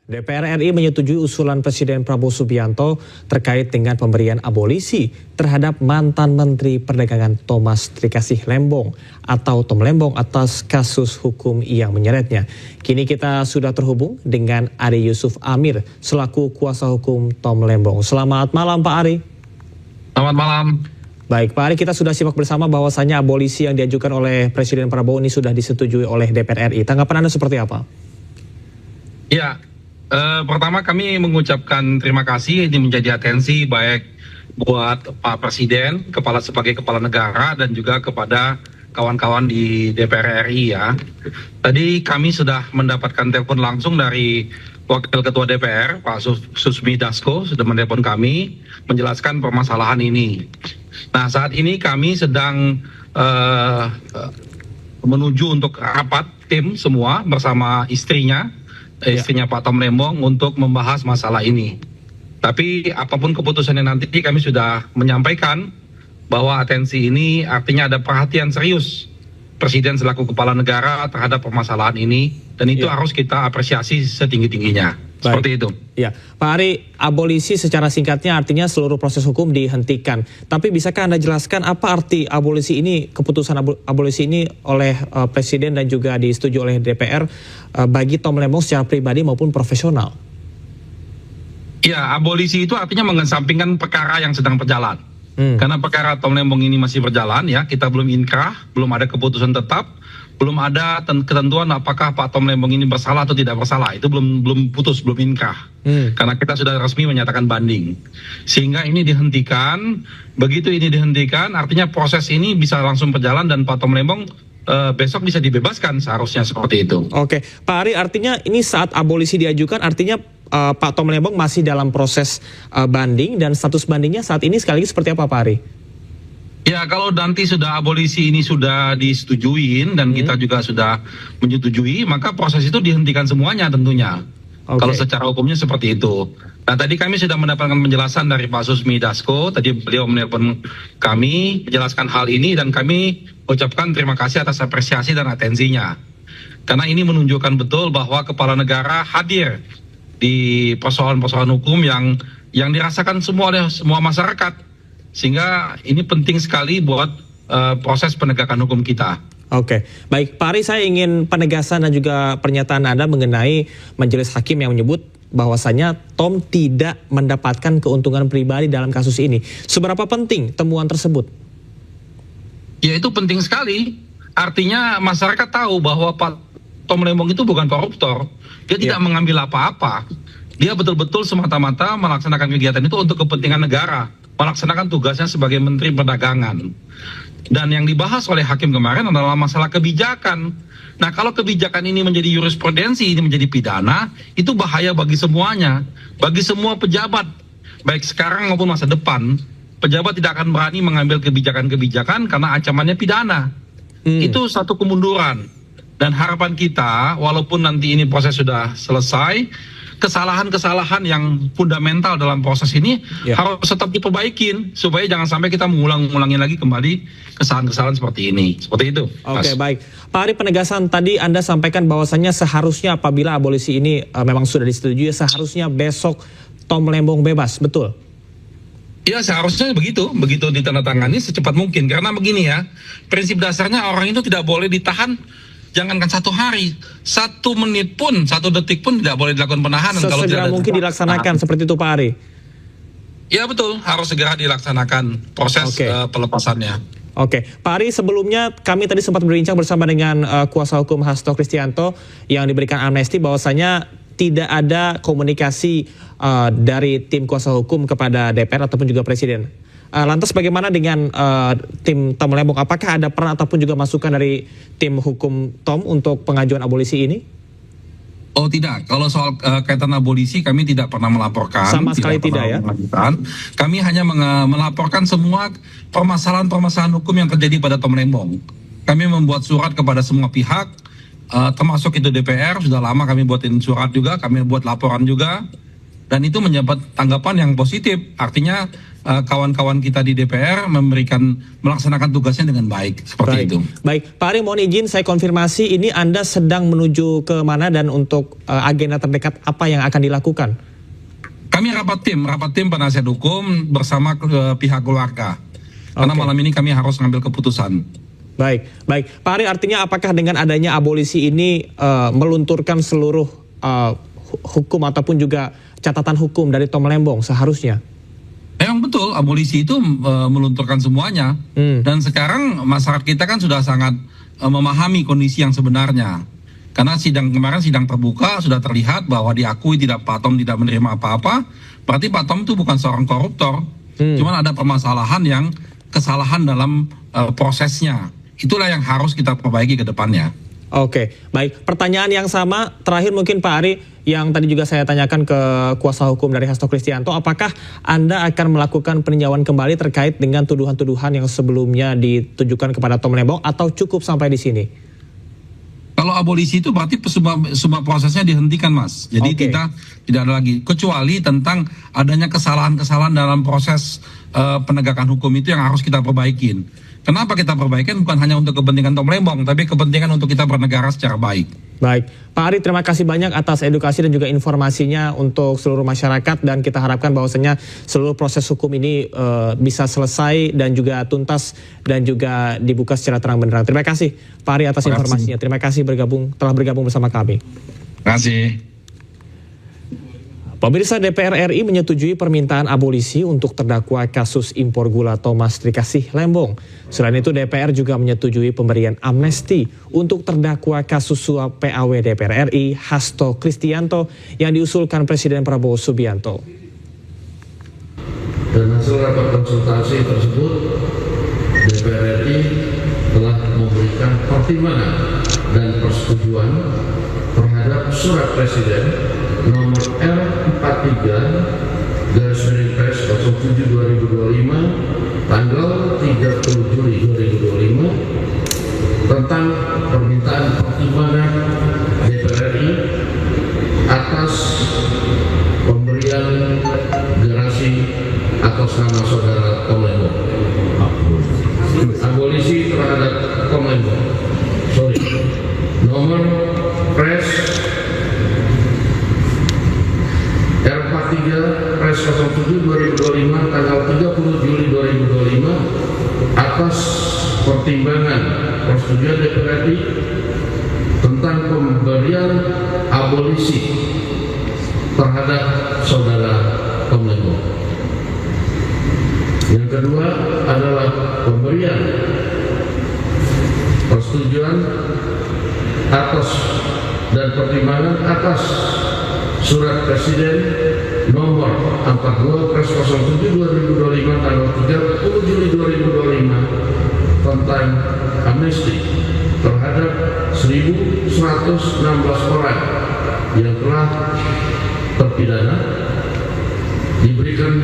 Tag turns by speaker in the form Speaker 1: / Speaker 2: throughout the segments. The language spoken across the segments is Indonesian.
Speaker 1: DPR RI menyetujui usulan Presiden Prabowo Subianto terkait dengan pemberian abolisi terhadap mantan Menteri Perdagangan Thomas Trikasih Lembong atau Tom Lembong atas kasus hukum yang menyeretnya. Kini kita sudah terhubung dengan Ari Yusuf Amir selaku kuasa hukum Tom Lembong. Selamat malam Pak Ari.
Speaker 2: Selamat malam.
Speaker 1: Baik Pak Ari, kita sudah simak bersama bahwasannya abolisi yang diajukan oleh Presiden Prabowo ini sudah disetujui oleh DPR RI. Tanggapan Anda seperti apa?
Speaker 2: Ya, pertama kami mengucapkan terima kasih, ini menjadi atensi baik buat Pak Presiden, sebagai kepala negara dan juga kepada kawan-kawan di DPR RI ya. Tadi kami sudah mendapatkan telepon langsung dari Wakil Ketua DPR, Pak Susmi Dasko, sudah menelpon kami menjelaskan permasalahan ini. Nah, saat ini kami sedang menuju untuk rapat tim semua bersama istrinya Pak Tom Lembong untuk membahas masalah ini. Tapi apapun keputusannya nanti, kami sudah menyampaikan bahwa atensi ini artinya ada perhatian serius Presiden selaku kepala negara terhadap permasalahan ini, dan itu harus kita apresiasi setinggi-tingginya. Seperti itu.
Speaker 1: Ya, Pak Ari, abolisi secara singkatnya artinya seluruh proses hukum dihentikan. Tapi bisakah Anda jelaskan apa arti abolisi ini, keputusan abolisi ini oleh Presiden dan juga disetujui oleh DPR bagi Tom Lembong secara pribadi maupun profesional?
Speaker 2: Ya, abolisi itu artinya mengesampingkan perkara yang sedang berjalan. Karena perkara Tom Lembong ini masih berjalan ya, kita belum inkrah, belum ada keputusan tetap, belum ada ketentuan apakah Pak Tom Lembong ini bersalah atau tidak bersalah. Itu belum putus, belum inkrah. Karena kita sudah resmi menyatakan banding. Sehingga ini dihentikan. Begitu ini dihentikan, artinya proses ini bisa langsung berjalan dan Pak Tom Lembong besok bisa dibebaskan, seharusnya seperti itu.
Speaker 1: Oke, Pak Ari, artinya ini saat abolisi diajukan artinya Pak Tom Lembong masih dalam proses banding, dan status bandingnya saat ini sekali lagi seperti apa Pak Ari?
Speaker 2: Ya, kalau nanti sudah abolisi ini sudah disetujuin dan kita juga sudah menyetujui, maka proses itu dihentikan semuanya tentunya. Kalau secara hukumnya seperti itu. Nah, tadi kami sudah mendapatkan penjelasan dari Pak Susmi Dasko, tadi beliau menelpon kami, menjelaskan hal ini, dan kami ucapkan terima kasih atas apresiasi dan atensinya. Karena ini menunjukkan betul bahwa kepala negara hadir di persoalan-persoalan hukum yang dirasakan oleh semua masyarakat. Sehingga ini penting sekali buat proses penegakan hukum kita.
Speaker 1: Oke, baik Pak Ari, saya ingin penegasan dan juga pernyataan Anda mengenai majelis hakim yang menyebut bahwasanya Tom tidak mendapatkan keuntungan pribadi dalam kasus ini. Seberapa penting temuan tersebut?
Speaker 2: Ya, itu penting sekali. Artinya masyarakat tahu bahwa Pak Tom Lembong itu bukan koruptor. Dia tidak mengambil apa-apa. Dia betul-betul semata-mata melaksanakan kegiatan itu untuk kepentingan negara, melaksanakan tugasnya sebagai Menteri Perdagangan. Dan yang dibahas oleh hakim kemarin adalah masalah kebijakan. Nah, kalau kebijakan ini menjadi jurisprudensi, ini menjadi pidana, itu bahaya bagi semuanya. Bagi semua pejabat, baik sekarang maupun masa depan, pejabat tidak akan berani mengambil kebijakan-kebijakan karena ancamannya pidana. Itu satu kemunduran. Dan harapan kita, walaupun nanti ini proses sudah selesai, kesalahan-kesalahan yang fundamental dalam proses ini harus tetap diperbaikin supaya jangan sampai kita mengulang-ulangi lagi kembali kesalahan-kesalahan seperti ini. Seperti itu.
Speaker 1: Oke, baik. Pak Ari, penegasan tadi Anda sampaikan bahwasannya seharusnya apabila abolisi ini memang sudah disetujui, seharusnya besok Tom Lembong bebas, betul?
Speaker 2: Ya, seharusnya begitu ditandatangani secepat mungkin. Karena begini ya, prinsip dasarnya orang itu tidak boleh ditahan. Jangankan 1 hari, 1 menit pun, 1 detik pun tidak boleh dilakukan penahanan. Kalau tidak
Speaker 1: mungkin dilaksanakan seperti itu Pak Ari?
Speaker 2: Ya betul, harus segera dilaksanakan proses pelepasannya.
Speaker 1: Oke, Pak Ari, sebelumnya kami tadi sempat berbincang bersama dengan kuasa hukum Hasto Kristianto yang diberikan amnesti bahwasanya tidak ada komunikasi dari tim kuasa hukum kepada DPR ataupun juga Presiden. Lantas bagaimana dengan tim Tom Lembong? Apakah ada peran ataupun juga masukan dari tim hukum Tom untuk pengajuan abolisi ini?
Speaker 2: Oh tidak, kalau soal kaitan abolisi kami tidak pernah melaporkan.
Speaker 1: Sama sekali tidak ya?
Speaker 2: Kami hanya melaporkan semua permasalahan-permasalahan hukum yang terjadi pada Tom Lembong. Kami membuat surat kepada semua pihak, termasuk itu DPR, sudah lama kami buatin surat juga, kami buat laporan juga. dan itu mendapat tanggapan yang positif. Artinya kawan-kawan kita di DPR melaksanakan tugasnya dengan baik, seperti itu.
Speaker 1: Baik, Pak Ari, mohon izin saya konfirmasi, ini Anda sedang menuju ke mana dan untuk agenda terdekat apa yang akan dilakukan?
Speaker 2: Kami rapat tim penasihat hukum bersama pihak keluarga. Karena malam ini kami harus mengambil keputusan.
Speaker 1: Baik. Pak Ari, artinya apakah dengan adanya abolisi ini melunturkan seluruh hukum ataupun juga catatan hukum dari Tom Lembong seharusnya?
Speaker 2: Memang betul, abolisi itu melunturkan semuanya. Dan sekarang masyarakat kita kan sudah sangat memahami kondisi yang sebenarnya. Karena kemarin sidang terbuka sudah terlihat bahwa diakui Pak Tom tidak menerima apa-apa. Berarti Pak Tom itu bukan seorang koruptor. Cuman ada permasalahan kesalahan dalam prosesnya. Itulah yang harus kita perbaiki ke depannya.
Speaker 1: Oke, baik. Pertanyaan yang sama, terakhir mungkin Pak Ari, yang tadi juga saya tanyakan ke kuasa hukum dari Hasto Kristianto, apakah Anda akan melakukan peninjauan kembali terkait dengan tuduhan-tuduhan yang sebelumnya ditujukan kepada Tom Lembong atau cukup sampai di sini?
Speaker 2: Kalau abolisi itu berarti semua prosesnya dihentikan, Mas. Jadi kita tidak ada lagi, kecuali tentang adanya kesalahan-kesalahan dalam proses penegakan hukum itu yang harus kita perbaikin. Kenapa kita perbaikan? Bukan hanya untuk kepentingan Tom Lembong, tapi kepentingan untuk kita bernegara secara baik.
Speaker 1: Baik, Pak Ari, terima kasih banyak atas edukasi dan juga informasinya untuk seluruh masyarakat, dan kita harapkan bahwasanya seluruh proses hukum ini bisa selesai dan juga tuntas dan juga dibuka secara terang benderang. Terima kasih Pak Ari atas informasinya. Terima kasih telah bergabung bersama kami.
Speaker 2: Terima kasih.
Speaker 1: Pemirsa, DPR RI menyetujui permintaan abolisi untuk terdakwa kasus impor gula Thomas Trikasih Lembong. Selain itu, DPR juga menyetujui pemberian amnesti untuk terdakwa kasus suap PAW DPR RI Hasto Kristianto yang diusulkan Presiden Prabowo Subianto.
Speaker 3: Dan hasil rapat konsultasi tersebut, DPR RI telah memberikan pertimbangan dan persetujuan terhadap surat Presiden nomor R43/07/2025 tanggal 30 Juli 2025 tentang permintaan pertimbangan DPR RI atas pemberian gerasi atas nama saudara Tom Lembong. Abolisi terhadap Tom Lembong. Nomor Pres R43/07/2025 tanggal 30 Juli 2025 atas pertimbangan persetujuan DPR RI tentang pemberian abolisi terhadap saudara Tom Lembong. Yang kedua adalah pemberian persetujuan atas dan pertimbangan atas surat Presiden nomor 42/07/2025 tanggal 30 Juli 2025 tentang amnesti terhadap 1.116 orang yang telah terpidana diberikan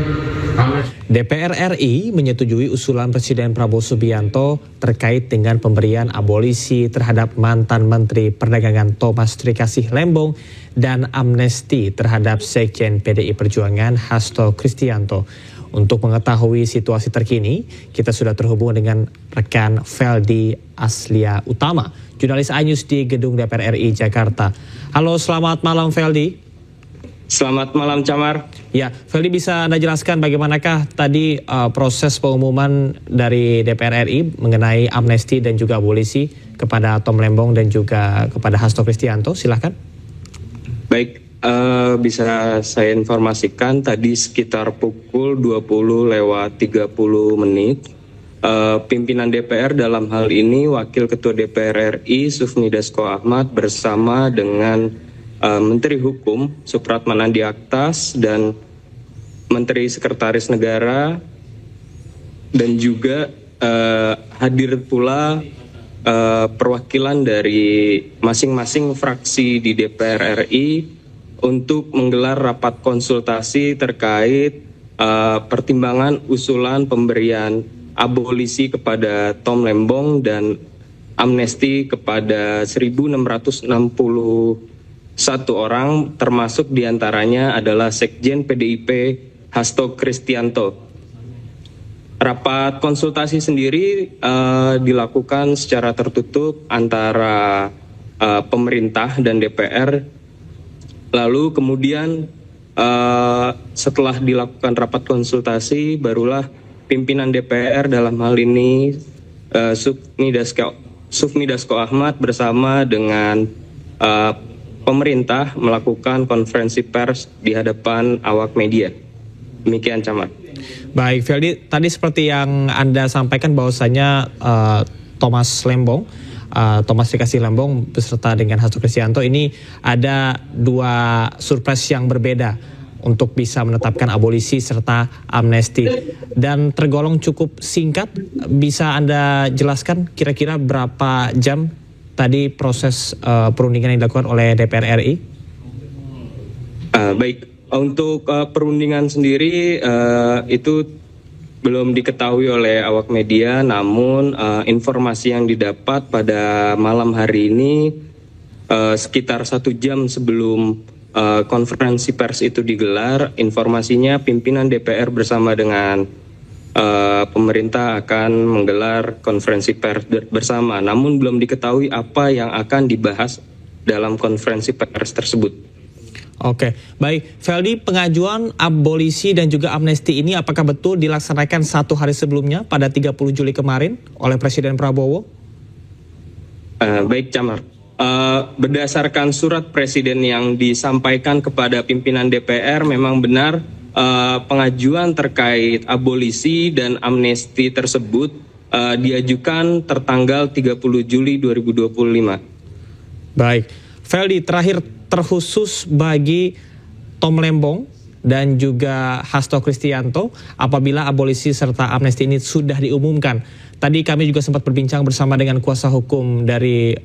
Speaker 3: amnesti.
Speaker 1: DPR RI menyetujui usulan Presiden Prabowo Subianto terkait dengan pemberian abolisi terhadap mantan Menteri Perdagangan Thomas Trikasih Lembong dan amnesti terhadap Sekjen PDI Perjuangan Hasto Kristianto. Untuk mengetahui situasi terkini, kita sudah terhubung dengan rekan Feldi Aslia Utama, jurnalis iNews di Gedung DPR RI Jakarta. Halo, selamat malam Feldi.
Speaker 4: Selamat malam, Camar.
Speaker 1: Ya, Feldi, bisa Anda jelaskan bagaimanakah tadi proses pengumuman dari DPR RI mengenai amnesti dan juga abolisi kepada Tom Lembong dan juga kepada Hasto Kristianto? Silahkan.
Speaker 4: Baik, bisa saya informasikan tadi sekitar pukul 20:30 pimpinan DPR dalam hal ini Wakil Ketua DPR RI Sufmi Dasko Ahmad bersama dengan Menteri Hukum Supratman Andi Aktas dan Menteri Sekretaris Negara, dan juga hadir pula perwakilan dari masing-masing fraksi di DPR RI untuk menggelar rapat konsultasi terkait pertimbangan usulan pemberian abolisi kepada Tom Lembong dan amnesti kepada 1.660 satu orang, termasuk diantaranya adalah Sekjen PDIP Hasto Kristianto. Rapat konsultasi sendiri dilakukan secara tertutup antara pemerintah dan DPR. Lalu kemudian setelah dilakukan rapat konsultasi, barulah pimpinan DPR dalam hal ini Sufmi Dasko Ahmad bersama dengan pemerintah melakukan konferensi pers di hadapan awak media. Demikian, Camat.
Speaker 1: Baik, Feldi, tadi seperti yang Anda sampaikan bahwasanya Thomas Dikasih Lembong beserta dengan Hasto Kristianto ini ada dua surprise yang berbeda untuk bisa menetapkan abolisi serta amnesti, dan tergolong cukup singkat. Bisa Anda jelaskan kira-kira berapa jam tadi proses perundingan yang dilakukan oleh DPR RI?
Speaker 4: Baik, untuk perundingan sendiri itu belum diketahui oleh awak media, namun informasi yang didapat pada malam hari ini sekitar 1 jam sebelum konferensi pers itu digelar, informasinya pimpinan DPR bersama dengan pemerintah akan menggelar konferensi pers bersama, namun belum diketahui apa yang akan dibahas dalam konferensi pers tersebut.
Speaker 1: Oke, baik. Feldi, pengajuan abolisi dan juga amnesti ini apakah betul dilaksanakan 1 hari sebelumnya pada 30 Juli kemarin oleh Presiden Prabowo?
Speaker 4: Baik, Camar. Berdasarkan surat Presiden yang disampaikan kepada pimpinan DPR, memang benar pengajuan terkait abolisi dan amnesti tersebut diajukan tertanggal 30 Juli 2025.
Speaker 1: Baik. Feldi, terakhir terkhusus bagi Tom Lembong dan juga Hasto Kristianto apabila abolisi serta amnesti ini sudah diumumkan. Tadi kami juga sempat berbincang bersama dengan kuasa hukum dari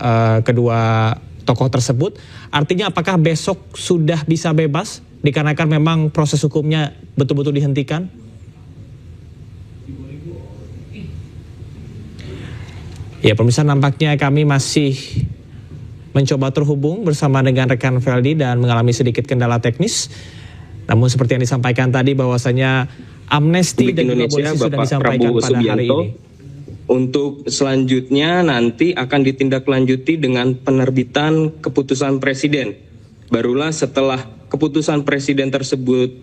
Speaker 1: kedua tokoh tersebut. Artinya apakah besok sudah bisa bebas dikarenakan memang proses hukumnya betul-betul dihentikan? Ya, pemirsa, nampaknya kami masih mencoba terhubung bersama dengan rekan Feldi dan mengalami sedikit kendala teknis. Namun seperti yang disampaikan tadi bahwasanya amnesti dan abolisi sudah disampaikan
Speaker 4: Prabowo
Speaker 1: pada hari ini.
Speaker 4: Untuk selanjutnya nanti akan ditindaklanjuti dengan penerbitan keputusan Presiden. Barulah setelah keputusan Presiden tersebut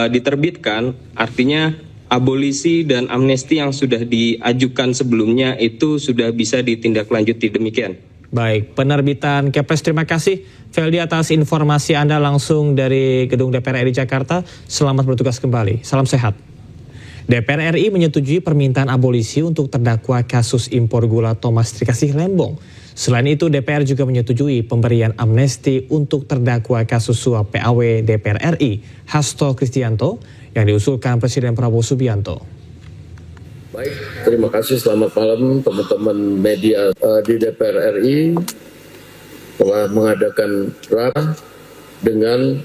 Speaker 4: diterbitkan, artinya abolisi dan amnesti yang sudah diajukan sebelumnya itu sudah bisa ditindaklanjuti. Demikian.
Speaker 1: Baik, penerbitan Kepres. Terima kasih Feldi atas informasi Anda langsung dari Gedung DPR RI Jakarta. Selamat bertugas kembali. Salam sehat. DPR RI menyetujui permintaan abolisi untuk terdakwa kasus impor gula Thomas Dikasih Lembong. Selain itu, DPR juga menyetujui pemberian amnesti untuk terdakwa kasus suap PAW DPR RI Hasto Kristianto yang diusulkan Presiden Prabowo Subianto.
Speaker 3: Baik, terima kasih. Selamat malam teman-teman media di DPR RI telah mengadakan rapat dengan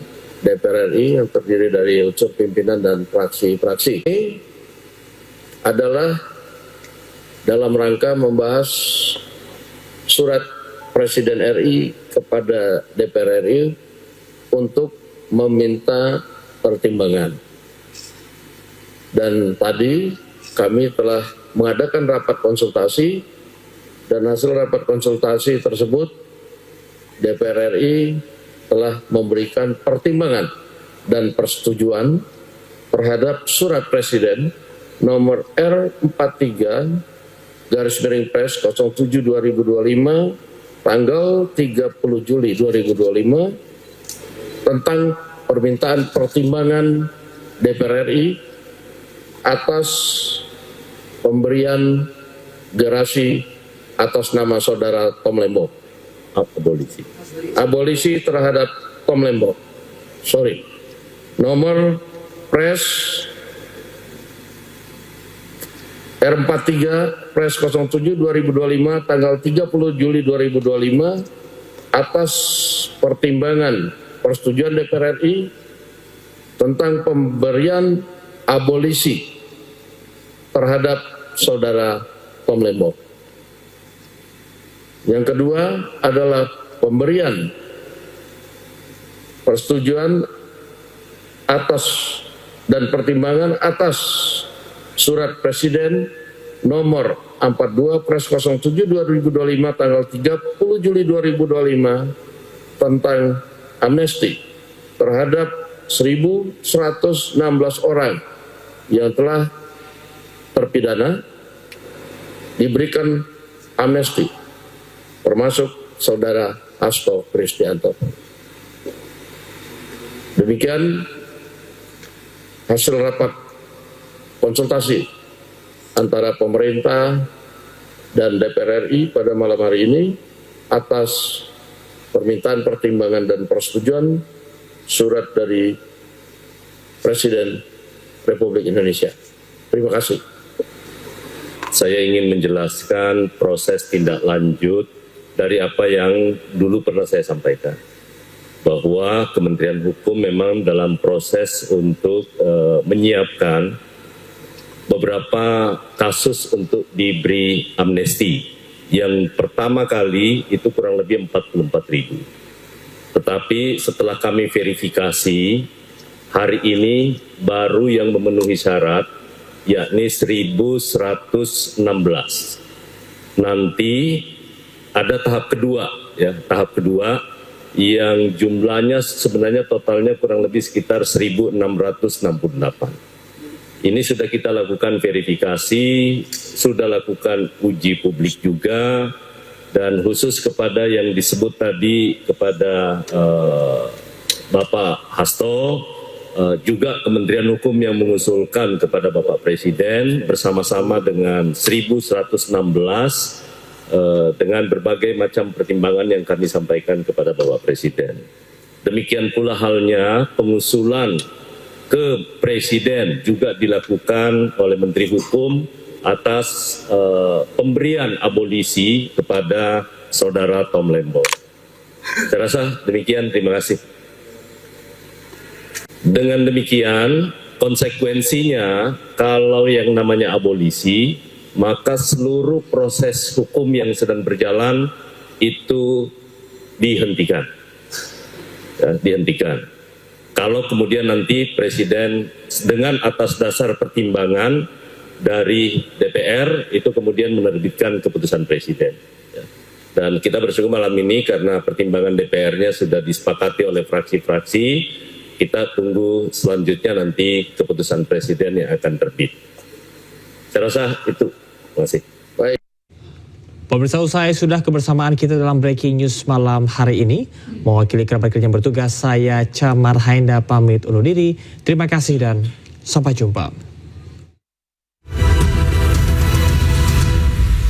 Speaker 3: DPR RI yang terdiri dari unsur pimpinan dan fraksi-fraksi. Ini adalah dalam rangka membahas surat Presiden RI kepada DPR RI untuk meminta pertimbangan. Dan tadi kami telah mengadakan rapat konsultasi, dan hasil rapat konsultasi tersebut DPR RI telah memberikan pertimbangan dan persetujuan terhadap surat Presiden nomor R43/Pres07/2025 tanggal 30 Juli 2025 tentang permintaan pertimbangan DPR RI atas pemberian gerasi atas nama saudara Tom Lembong. Abolisi terhadap Tom Lembong. Nomor Pres R43 Pres 07/2025 tanggal 30 Juli 2025 atas pertimbangan persetujuan DPR RI tentang pemberian abolisi terhadap saudara Tom Lembong. Yang kedua adalah pemberian persetujuan atas dan pertimbangan atas surat Presiden nomor 42 Pres 07 2025 tanggal 30 Juli 2025 tentang amnesti terhadap 1.116 orang yang telah terpidana diberikan amnesti, termasuk Saudara Hasto Kristianto. Demikian hasil rapat konsultasi antara pemerintah dan DPR RI pada malam hari ini atas permintaan pertimbangan dan persetujuan surat dari Presiden Republik Indonesia. Terima kasih.
Speaker 5: Saya ingin menjelaskan proses tindak lanjut dari apa yang dulu pernah saya sampaikan. Bahwa Kementerian Hukum memang dalam proses untuk menyiapkan beberapa kasus untuk diberi amnesti. Yang pertama kali itu kurang lebih 44.000. Tetapi setelah kami verifikasi, hari ini baru yang memenuhi syarat, yakni 1.116. Nanti ada tahap kedua, ya, tahap kedua yang jumlahnya sebenarnya totalnya kurang lebih sekitar 1.668. Ini sudah kita lakukan verifikasi, sudah lakukan uji publik juga, dan khusus kepada yang disebut tadi kepada Bapak Hasto, juga Kementerian Hukum yang mengusulkan kepada Bapak Presiden bersama-sama dengan 1.116 dengan berbagai macam pertimbangan yang kami sampaikan kepada Bapak Presiden. Demikian pula halnya pengusulan ke Presiden juga dilakukan oleh Menteri Hukum atas pemberian abolisi kepada Saudara Tom Lembong. Saya rasa demikian, terima kasih. Dengan demikian, konsekuensinya kalau yang namanya abolisi, maka seluruh proses hukum yang sedang berjalan itu dihentikan. Ya, dihentikan. Kalau kemudian nanti Presiden dengan atas dasar pertimbangan dari DPR itu kemudian menerbitkan keputusan Presiden. Ya. Dan kita bersyukur malam ini karena pertimbangan DPR-nya sudah disepakati oleh fraksi-fraksi, kita tunggu selanjutnya nanti keputusan Presiden yang akan terbit. Saya rasa itu. Terima kasih.
Speaker 3: Baik.
Speaker 1: Pemirsa, usai sudah kebersamaan kita dalam Breaking News malam hari ini. Mewakili kerabat kerja yang bertugas, saya Camar Hainda pamit undur diri. Terima kasih dan sampai jumpa.